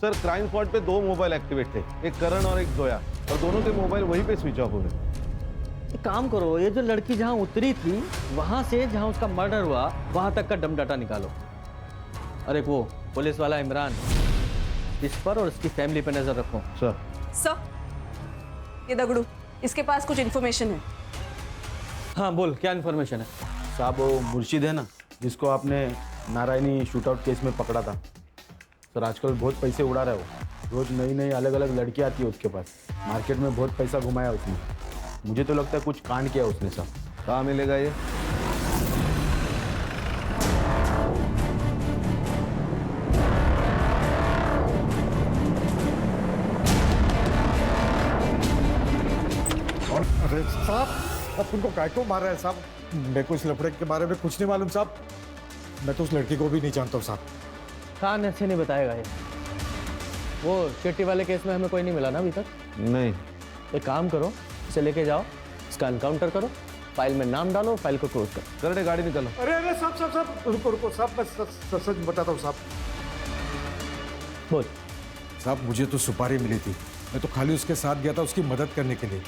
[SPEAKER 12] सर, क्राइम स्पॉट पे 2 मोबाइल एक्टिवेट थे, एक करण और एक जोया, और दोनों के मोबाइल वहीं पे स्विच ऑफ हो गए।
[SPEAKER 13] एक काम करो, ये जो लड़की जहाँ उतरी थी वहां से जहाँ उसका मर्डर हुआ वहां तक का डम डाटा निकालो। और एक वो पुलिस वाला इमरान, इस पर और इसकी फैमिली पर नजर रखो।
[SPEAKER 18] सर, ये दगड़ू, इसके पास कुछ इन्फॉर्मेशन है।
[SPEAKER 13] हाँ बोल, क्या इन्फॉर्मेशन है?
[SPEAKER 10] साहब, वो मुर्शिद है ना, जिसको आपने नारायणी शूटआउट केस में पकड़ा था सर, आजकल बहुत पैसे उड़ा रहा है वो। रोज नई नई अलग अलग लड़की आती है उसके पास। मार्केट में बहुत पैसा घुमाया उसने। मुझे तो लगता है कुछ कांड किया उसने साहब।
[SPEAKER 12] कहाँ मिलेगा ये?
[SPEAKER 14] अरे साहब, अब तुमको काय को मार रहा है साहब? मेरे को इस लफड़े के बारे में कुछ नहीं मालूम साहब। मैं तो उस लड़की को भी नहीं जानता हूँ साहब।
[SPEAKER 13] कान ऐसे नहीं बताएगा ये। वो चिट्ठी वाले केस में हमें कोई नहीं मिला ना अभी तक?
[SPEAKER 12] नहीं।
[SPEAKER 13] एक काम करो, इसे लेके जाओ, इसका एनकाउंटर करो, फाइल में नाम डालो, फाइल को क्लोज करो।
[SPEAKER 12] करने गाड़ी निकालो।
[SPEAKER 14] अरे अरे साहब साहब साहब, रुको रुको साहब, मैं सच बताता हूँ साहब।
[SPEAKER 13] बोल।
[SPEAKER 14] साहब, मुझे तो सुपारी मिली थी, मैं तो खाली उसके साथ गया था उसकी मदद करने के लिए।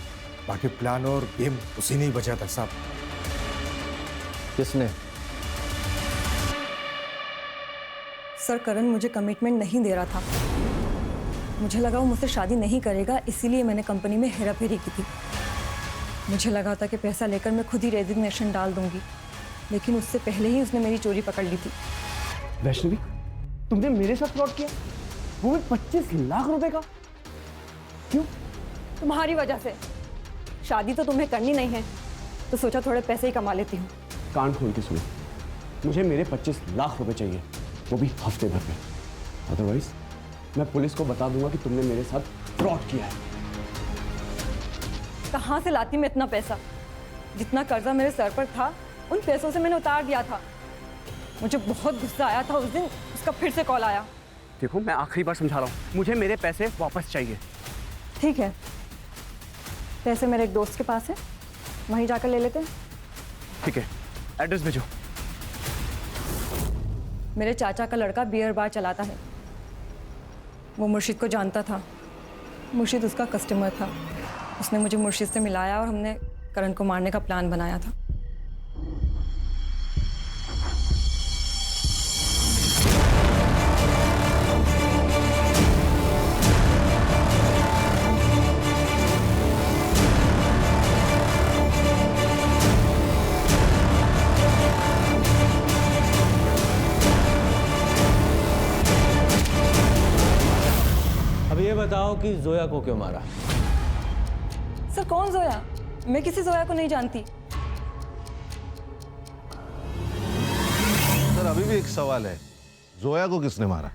[SPEAKER 14] बाकी प्लान और गेम उसी ने ही बचा था साहब।
[SPEAKER 13] किसने?
[SPEAKER 20] सर, करण मुझे कमिटमेंट नहीं दे रहा था। मुझे लगा वो मुझसे शादी नहीं करेगा, इसीलिए मैंने कंपनी में हेराफेरी की थी। मुझे लगा था कि पैसा लेकर मैं खुद ही रेजिग्नेशन डाल दूंगी, लेकिन उससे पहले ही उसने मेरी चोरी पकड़ ली थी।
[SPEAKER 16] वैष्णवी, तुमने मेरे साथ फ्रॉड किया, वो भी 25 लाख रुपए का? क्यों?
[SPEAKER 20] तुम्हारी वजह से। शादी तो तुम्हें करनी नहीं है, तो सोचा थोड़े पैसे ही कमा लेती हूँ।
[SPEAKER 16] कान खोल के सुनो, मुझे मेरे 25 लाख रुपए चाहिए, वो भी हफ्ते भर में। अदरवाइज मैं पुलिस को बता दूंगा कि तुमने मेरे साथ फ्रॉड किया है।
[SPEAKER 20] कहाँ से लाती मैं इतना पैसा? जितना कर्जा मेरे सर पर था, उन पैसों से मैंने उतार दिया था। मुझे बहुत गुस्सा आया था उस दिन, उसका फिर से कॉल आया।
[SPEAKER 16] देखो, मैं आखिरी बार समझा रहा हूँ, मुझे मेरे पैसे वापस चाहिए।
[SPEAKER 20] ठीक है, पैसे मेरे एक दोस्त के पास है, वहीं जाकर ले लेते हैं।
[SPEAKER 16] ठीक है, एड्रेस भेजो।
[SPEAKER 20] मेरे चाचा का लड़का बियर बार चलाता है, वो मुर्शिद को जानता था। मुर्शिद उसका कस्टमर था। उसने मुझे मुर्शिद से मिलाया और हमने करण को मारने का प्लान बनाया था।
[SPEAKER 13] अब ये बताओ कि जोया को क्यों मारा?
[SPEAKER 20] सर, कौन जोया? मैं किसी जोया को नहीं जानती।
[SPEAKER 12] सर, अभी भी एक सवाल है, जोया को किसने मारा?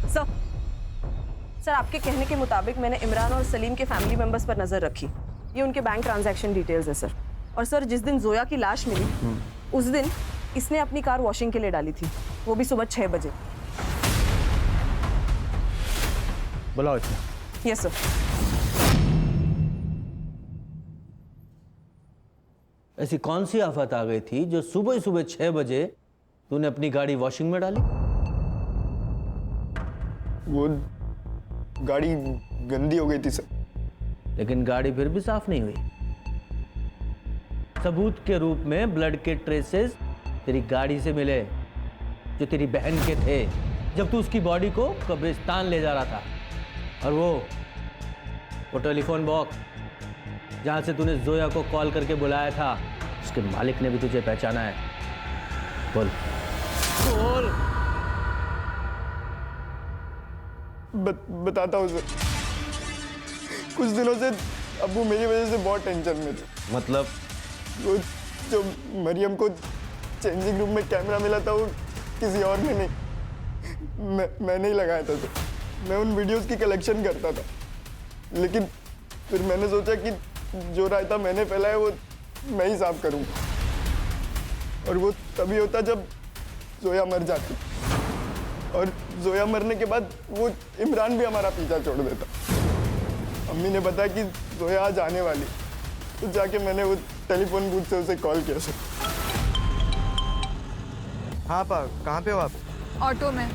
[SPEAKER 18] सर, आपके कहने के मुताबिक मैंने इमरान और सलीम के फैमिली मेंबर्स पर नजर रखी। ये उनके बैंक ट्रांजैक्शन डिटेल्स है सर। और सर, जिस दिन जोया की लाश मिली उस दिन इसने अपनी कार वॉशिंग के लिए डाली थी, वो भी सुबह 6 बजे।
[SPEAKER 13] बुलाओ इसे।
[SPEAKER 18] Yes sir.
[SPEAKER 13] ऐसी कौन सी आफत आ गई थी जो सुबह ही सुबह 6 बजे तूने अपनी गाड़ी वॉशिंग में डाली?
[SPEAKER 6] वो गाड़ी गंदी हो गई थी सर।
[SPEAKER 13] लेकिन गाड़ी फिर भी साफ नहीं हुई। सबूत के रूप में ब्लड के ट्रेसेस तेरी गाड़ी से मिले, जो तेरी बहन के थे, जब तू उसकी बॉडी को कब्रिस्तान ले जा रहा था। और वो टेलीफोन बॉक्स जहां से तूने जोया को कॉल करके बुलाया था, उसके मालिक ने भी तुझे पहचाना है। बोल बोल।
[SPEAKER 6] बताता हूँ सर। कुछ दिनों से अब्बू मेरी वजह से बहुत टेंशन में थे।
[SPEAKER 12] मतलब?
[SPEAKER 6] वो जो मरियम को चेंजिंग रूम में कैमरा मिला था, वो किसी और ने नहीं, मैंने ही लगाया था सर। मैं उन वीडियोस की कलेक्शन करता था, लेकिन फिर मैंने सोचा कि जो रायता मैंने फैलाया वो मैं ही साफ करूँगा। और वो तभी होता जब जोया मर जाती, और जोया मरने के बाद वो इमरान भी हमारा पीछा छोड़ देता। अम्मी ने बताया कि जोया आज आने वाली, तो जाके मैंने वो टेलीफोन बूथ से उसे कॉल किया सर।
[SPEAKER 21] हाँ पा, कहाँ पे हो आप?
[SPEAKER 3] ऑटो में।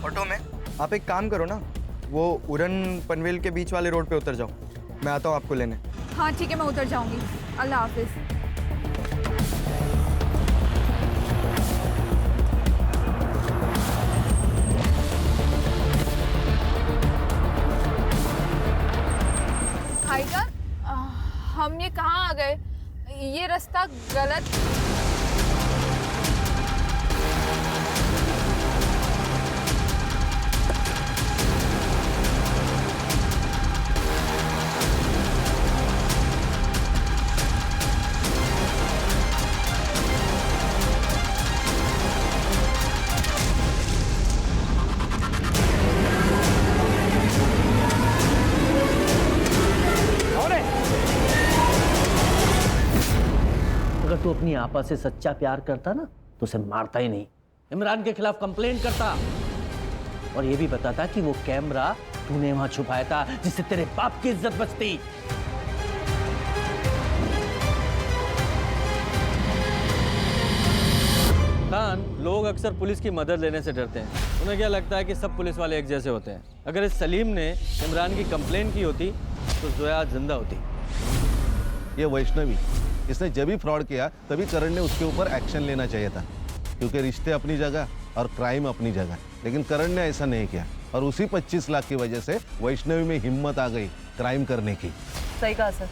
[SPEAKER 21] ऑटो में? आप एक काम करो ना, वो उड़न पनवेल के बीच वाले रोड पे उतर जाओ, मैं आता हूँ आपको लेने।
[SPEAKER 3] हाँ ठीक है, मैं उतर जाऊंगी। अल्लाह हाफिज। भाईजान, हम ये कहाँ आ गए? ये रास्ता गलत।
[SPEAKER 22] अगर तू अपनी आपा से सच्चा प्यार करता ना तो उसे मारता ही नहीं, इमरान के खिलाफ कंप्लेंट करता और ये भी बताता कि वो कैमरा तूने वहां छुपाया था जिससे तेरे बाप की इज्जत बचती।
[SPEAKER 13] खान, लोग अक्सर पुलिस की मदद लेने से डरते हैं। उन्हें क्या लगता है कि सब पुलिस वाले एक जैसे होते हैं। अगर इस सलीम ने इमरान की कंप्लेंट की होती तो जोया आज जिंदा होती।
[SPEAKER 12] ये वैष्णवी, इसने जब भी फ्रॉड किया तभी करण ने उसके ऊपर एक्शन लेना चाहिए था, क्योंकि रिश्ते अपनी जगह और क्राइम अपनी जगह। लेकिन करण ने ऐसा नहीं किया और उसी 25 लाख की वजह से वैष्णवी में हिम्मत आ गई क्राइम करने की।
[SPEAKER 18] सही कहा सर।